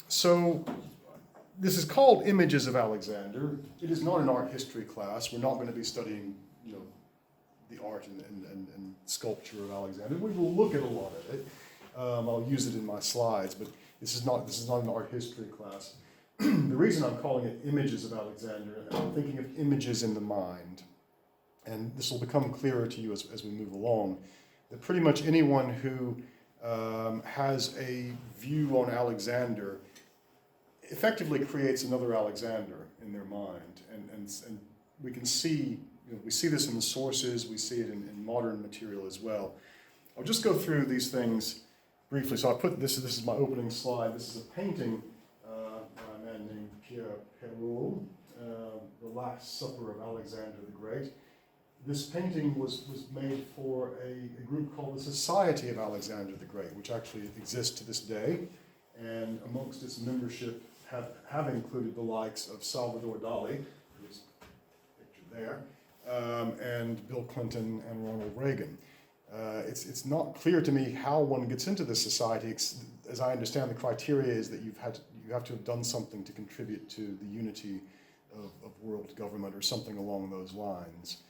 So this is called Images of Alexander. It is not an art history class. We're not going to be studying, the art and sculpture of Alexander. We will look at a lot of it. I'll use it in my slides, but this is not an art history class. The reason I'm calling it Images of Alexander, I'm thinking of images in the mind. And this will become clearer to you as we move along, that pretty much anyone who has a view on Alexander effectively creates another Alexander in their mind. And we can see, we see this in the sources, we see it in modern material as well. I'll just go through these things briefly. So I put this is my opening slide. This is a painting by a man named Pierre Perrault, The Last Supper of Alexander the Great. This painting was made for a group called the Society of Alexander the Great, which actually exists to this day, and amongst its membership have included the likes of Salvador Dali, who's pictured there, and Bill Clinton and Ronald Reagan. It's not clear to me how one gets into this society. As I understand, the criteria is that you have to have done something to contribute to the unity of world government or something along those lines.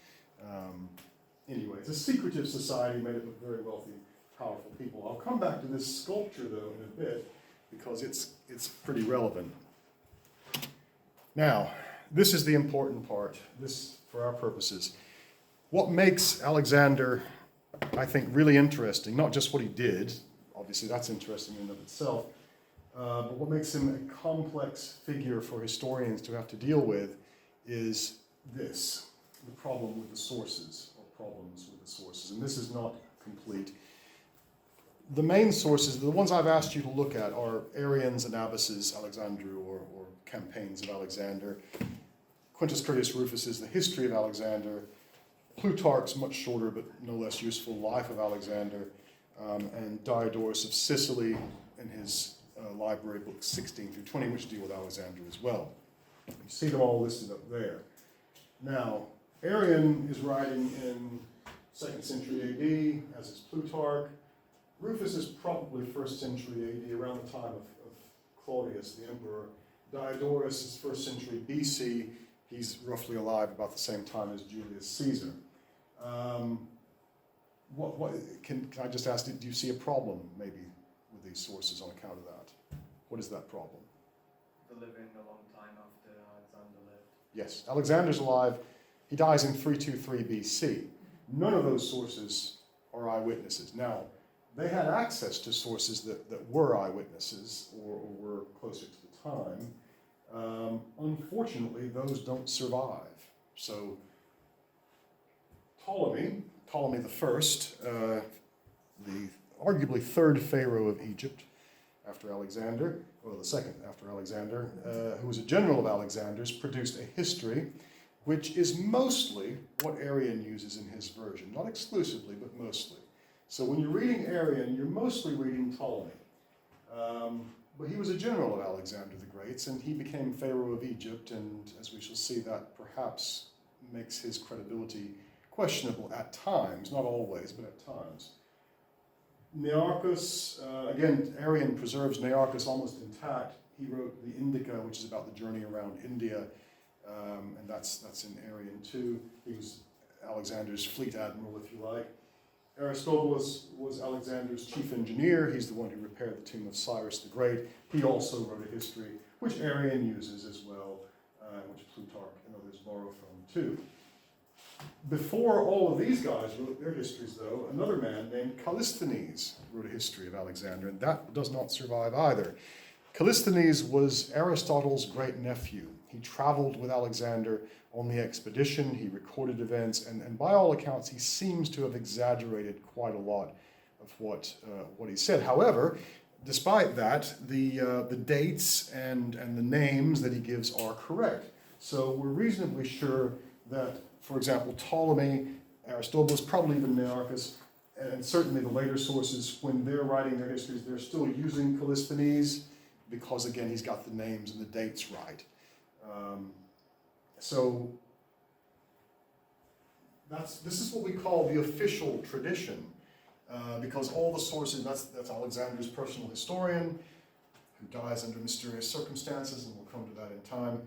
Anyway, it's a secretive society made up of very wealthy, powerful people. I'll come back to this sculpture, though, in a bit, because it's pretty relevant. Now, this is the important part, this for our purposes. What makes Alexander, I think, really interesting, not just what he did, obviously that's interesting in and of itself, but what makes him a complex figure for historians to have to deal with is this. The problem with the sources, or problems with the sources, and this is not complete. The main sources, the ones I've asked you to look at, are Arrian's Anabasis Alexandru, or Campaigns of Alexander, Quintus Curtius Rufus's The History of Alexander, Plutarch's much shorter but no less useful Life of Alexander, and Diodorus of Sicily in his library books 16 through 20, which deal with Alexander as well. You see them all listed up there. Now, Arrian is writing in 2nd century AD, as is Plutarch. Rufus is probably 1st century AD, around the time of Claudius, the emperor. Diodorus is 1st century BC. He's roughly alive about the same time as Julius Caesar. Can I just ask, do you see a problem, maybe, with these sources on account of that? What is that problem? The living a long time after Alexander lived. Yes, Alexander's alive. He dies in 323 BC. None of those sources are eyewitnesses. Now, they had access to sources that were eyewitnesses or were closer to the time. Unfortunately, those don't survive. So Ptolemy the First, the arguably third pharaoh of Egypt after Alexander, well, the second after Alexander, who was a general of Alexander's, produced a history which is mostly what Arrian uses in his version. Not exclusively, but mostly. So when you're reading Arrian, you're mostly reading Ptolemy. But he was a general of Alexander the Great's, and he became pharaoh of Egypt, and as we shall see, that perhaps makes his credibility questionable at times, not always, but at times. Nearchus, again, Arrian preserves Nearchus almost intact. He wrote the Indica, which is about the journey around India, and that's in Arrian too. He was Alexander's fleet admiral, if you like. Aristobulus was Alexander's chief engineer. He's the one who repaired the tomb of Cyrus the Great. He also wrote a history, which Arrian uses as well, which Plutarch and others borrow from too. Before all of these guys wrote their histories, though, another man named Kalistoni wrote a history of Alexander, and that does not survive either. Kalistoni was Aristotle's great-nephew. He traveled with Alexander on the expedition, he recorded events, and by all accounts, he seems to have exaggerated quite a lot of what he said. However, despite that, the dates and the names that he gives are correct. So we're reasonably sure that, for example, Ptolemy, Aristobulus, probably even Nearchus, and certainly the later sources, when they're writing their histories, they're still using Kalistoni because, again, he's got the names and the dates right. So this is what we call the official tradition. because all the sources, that's Alexander's personal historian, who dies under mysterious circumstances, and we'll come to that in time.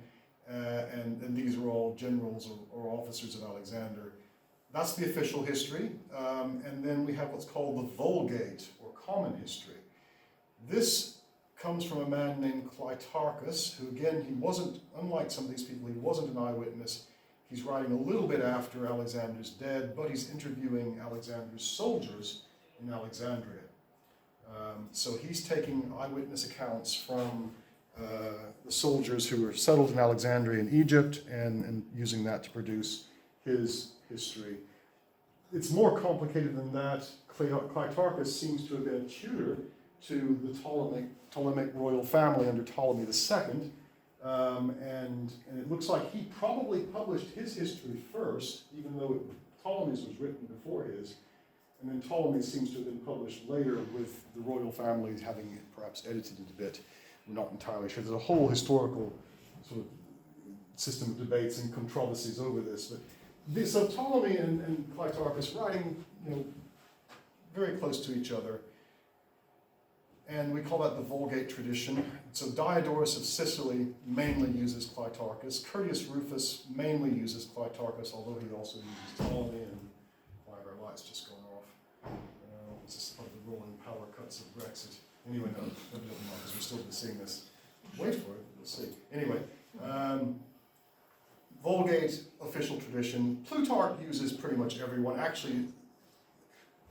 And these are all generals or officers of Alexander. That's the official history. And then we have what's called the Vulgate, or common history. This comes from a man named Clitarchus, who again, he wasn't, unlike some of these people, he wasn't an eyewitness. He's writing a little bit after Alexander's dead, but he's interviewing Alexander's soldiers in Alexandria. So he's taking eyewitness accounts from the soldiers who were settled in Alexandria in Egypt and using that to produce his history. It's more complicated than that. Clitarchus seems to have been a tutor to the Ptolemaic royal family under Ptolemy II. And it looks like he probably published his history first, even though Ptolemy's was written before his. And then Ptolemy seems to have been published later, with the royal family having perhaps edited it a bit. We're not entirely sure. There's a whole historical sort of system of debates and controversies over this. But so Ptolemy and Clitarchus writing, very close to each other. And we call that the Vulgate tradition. So Diodorus of Sicily mainly uses Clitarchus. Curtius Rufus mainly uses Clitarchus, although he also uses Ptolemy. And why are our lights just going off? It's just part of the rolling power cuts of Brexit. Anyway, no, because we're still seeing this. Wait for it, we'll see. Anyway, Vulgate, official tradition. Plutarch uses pretty much everyone. Actually,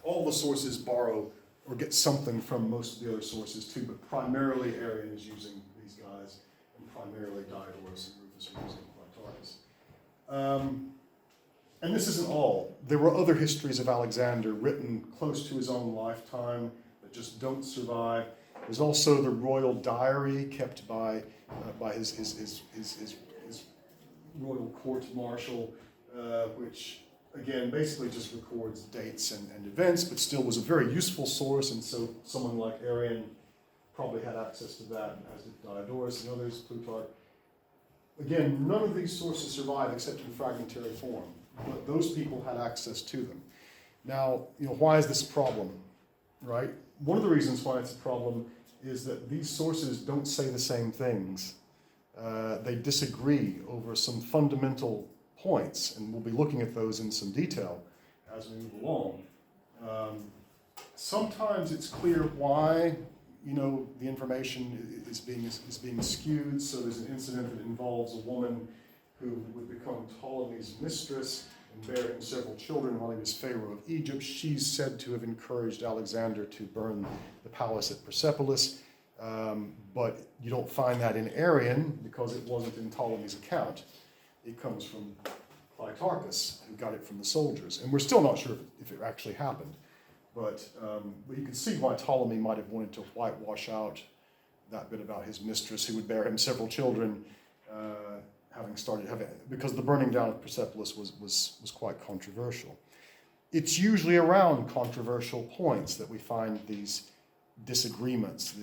all the sources borrow or get something from most of the other sources too, but primarily Arrian is using these guys, and primarily Diodorus and Rufus are using Clitarchus. And this isn't all. There were other histories of Alexander written close to his own lifetime that just don't survive. There's also the royal diary kept by his royal court martial, which again basically just records dates and events, but still was a very useful source, and so someone like Arrian probably had access to that, as did Diodorus and others, Plutarch. Again, none of these sources survive except in fragmentary form, but those people had access to them. Now, why is this a problem, right? One of the reasons why it's a problem is that these sources don't say the same things. They disagree over some fundamental points, and we'll be looking at those in some detail as we move along. Sometimes it's clear why the information is being skewed. So there's an incident that involves a woman who would become Ptolemy's mistress and bear him several children while he was Pharaoh of Egypt. She's said to have encouraged Alexander to burn the palace at Persepolis, but you don't find that in Arrian because it wasn't in Ptolemy's account. It comes from Clitarchus, who got it from the soldiers. And we're still not sure if it actually happened. But you can see why Ptolemy might have wanted to whitewash out that bit about his mistress, who would bear him several children, because the burning down of Persepolis was quite controversial. It's usually around controversial points that we find these disagreements,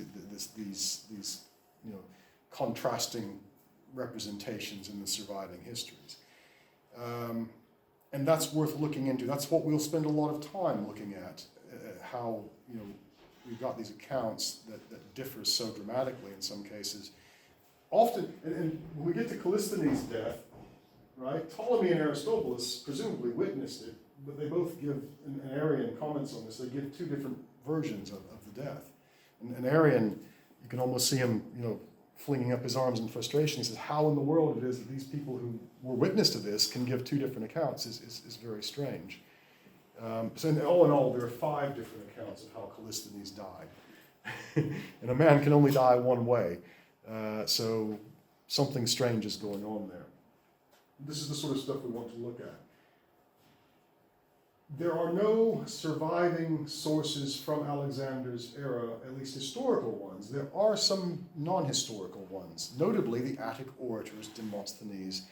these contrasting representations in the surviving histories. And that's worth looking into. That's what we'll spend a lot of time looking at, how we've got these accounts that differ so dramatically in some cases. Often, and when we get to Kalistoni's death, right, Ptolemy and Aristobulus presumably witnessed it, but they both give, and Arrian comments on this, they give two different versions of the death. And Arrian, you can almost see him, flinging up his arms in frustration. He says, how in the world it is that these people who were witness to this can give two different accounts is very strange. So all in all, there are 5 different accounts of how Kalistoni's died. And a man can only die one way. So something strange is going on there. This is the sort of stuff we want to look at. There are no surviving sources from Alexander's era, at least historical ones. There are some non-historical ones, notably the Attic orators Demosthenes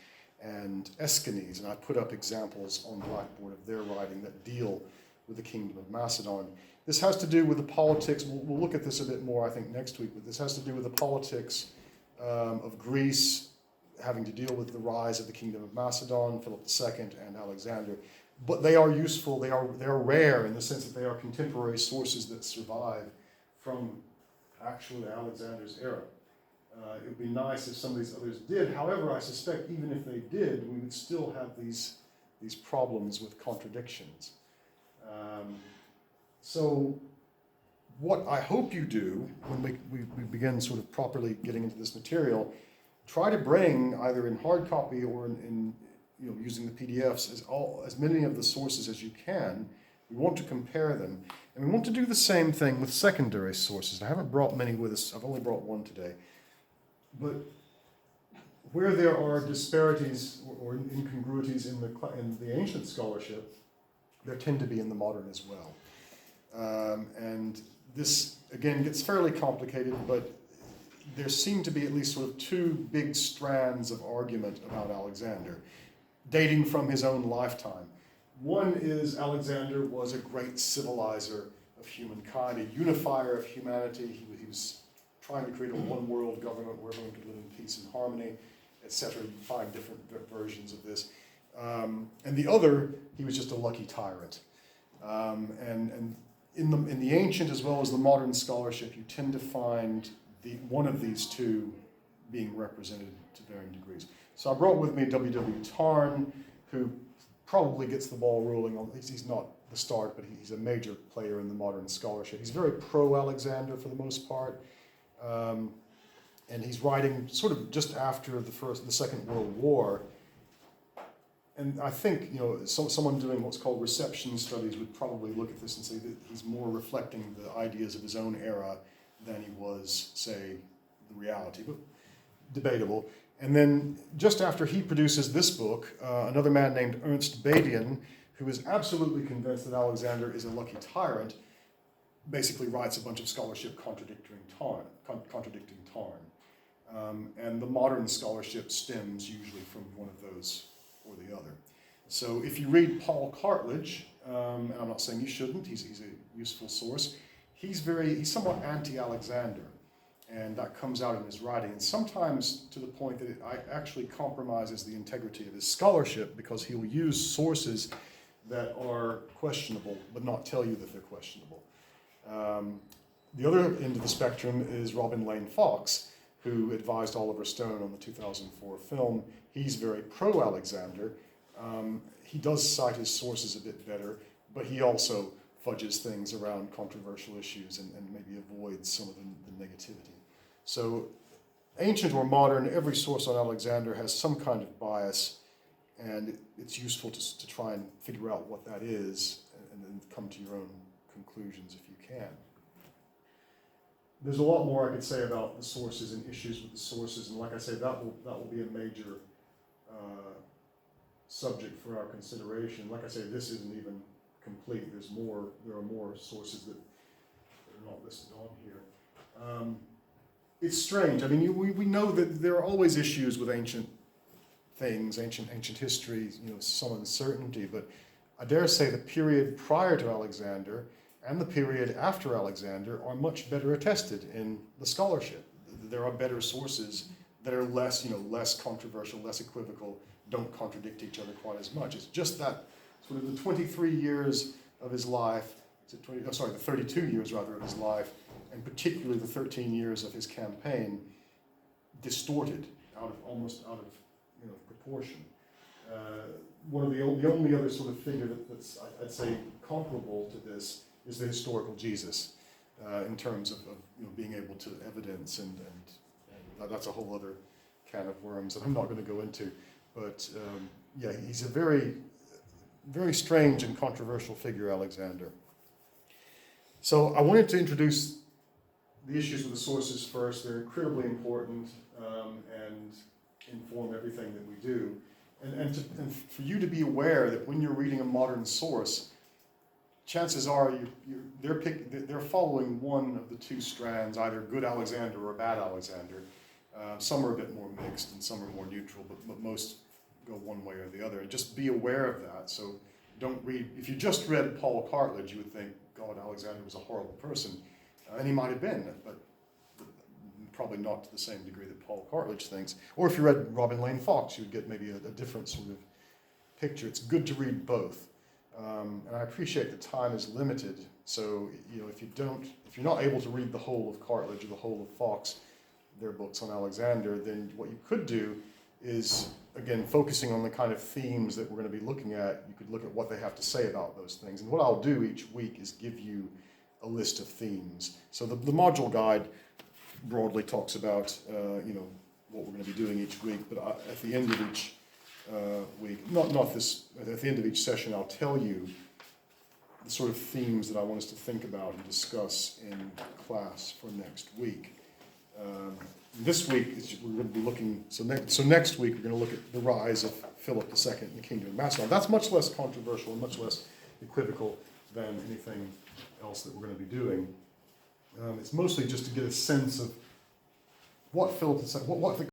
and Aeschines, and I put up examples on Blackboard of their writing that deal with the kingdom of Macedon. This has to do with the politics, we'll look at this a bit more I think next week, but this has to do with the politics of Greece having to deal with the rise of the kingdom of Macedon, Philip II and Alexander. but they are useful, they are rare in the sense that they are contemporary sources that survive from actually Alexander's era. It would be nice if some of these others did. However, I suspect even if they did, we would still have these problems with contradictions. So what I hope you do when we begin sort of properly getting into this material, try to bring either in hard copy or in using the PDFs as many of the sources as you can. We want to compare them. And we want to do the same thing with secondary sources. I haven't brought many with us. I've only brought one today. But where there are disparities or incongruities in the ancient scholarship, there tend to be in the modern as well. And this, again, gets fairly complicated, but there seem to be at least sort of two big strands of argument about Alexander, dating from his own lifetime. One is Alexander was a great civilizer of humankind, a unifier of humanity. He was trying to create a one-world government where everyone could live in peace and harmony, etc. You find different versions of this. And the other, he was just a lucky tyrant. And in the ancient as well as the modern scholarship, you tend to find one of these two being represented to varying degrees. So I brought with me W.W. Tarn, who probably gets the ball rolling on. He's not the start, but he's a major player in the modern scholarship. He's very pro-Alexander for the most part, and he's writing sort of just after the Second World War. And I think someone doing what's called reception studies would probably look at this and say that he's more reflecting the ideas of his own era than he was, say, the reality, but debatable. And then just after he produces this book, another man named Ernst Badian, who is absolutely convinced that Alexander is a lucky tyrant, basically writes a bunch of scholarship contradicting Tarn. And the modern scholarship stems usually from one of those or the other. So if you read Paul Cartledge, and I'm not saying you shouldn't, he's a useful source, he's somewhat anti-Alexander, and that comes out in his writing, and sometimes to the point that it actually compromises the integrity of his scholarship, because he'll use sources that are questionable, but not tell you that they're questionable. The other end of the spectrum is Robin Lane Fox, who advised Oliver Stone on the 2004 film. He's very pro-Alexander. He does cite his sources a bit better, but he also fudges things around controversial issues and maybe avoids some of the negativity. So, ancient or modern, every source on Alexander has some kind of bias, and it's useful to try and figure out what that is and then come to your own conclusions if you can. There's a lot more I could say about the sources and issues with the sources, and like I say, that will be a major subject for our consideration. Like I say, this isn't even complete. There are more sources that are not listed on here. It's strange. I mean, we know that there are always issues with ancient things, ancient history, some uncertainty, but I dare say the period prior to Alexander and the period after Alexander are much better attested in the scholarship. There are better sources that are less controversial, less equivocal, don't contradict each other quite as much. It's just that sort of the 23 years of his life, the 32 years rather of his life, and particularly the 13 years of his campaign, distorted almost out of proportion. One of the only other sort of figure that's I'd say comparable to this is the historical Jesus, in terms of being able to evidence and that's a whole other can of worms that I'm not going to go into. But he's a very, very strange and controversial figure, Alexander. So I wanted to introduce the issues with the sources first. They're incredibly important and inform everything that we do. And for you to be aware that when you're reading a modern source, chances are they're following one of the two strands, either good Alexander or bad Alexander. Some are a bit more mixed and some are more neutral, but most go one way or the other. And just be aware of that. So don't read, if you just read Paul Cartledge, you would think, God, Alexander was a horrible person. And he might have been, but probably not to the same degree that Paul Cartledge thinks. Or if you read Robin Lane Fox, you would get maybe a different sort of picture. It's good to read both. And I appreciate the time is limited, so if you're not able to read the whole of Cartledge or the whole of Fox, their books on Alexander, then what you could do is, again, focusing on the kind of themes that we're going to be looking at, you could look at what they have to say about those things. And what I'll do each week is give you a list of themes. So the module guide broadly talks about what we're going to be doing each week, but at the end of each week, at the end of each session, I'll tell you the sort of themes that I want us to think about and discuss in class for next week. This week, we're going to be looking, so next week, we're going to look at the rise of Philip II and the Kingdom of Macedon. That's much less controversial and much less equivocal than anything else that we're going to be doing. It's mostly just to get a sense of what Philip II, what the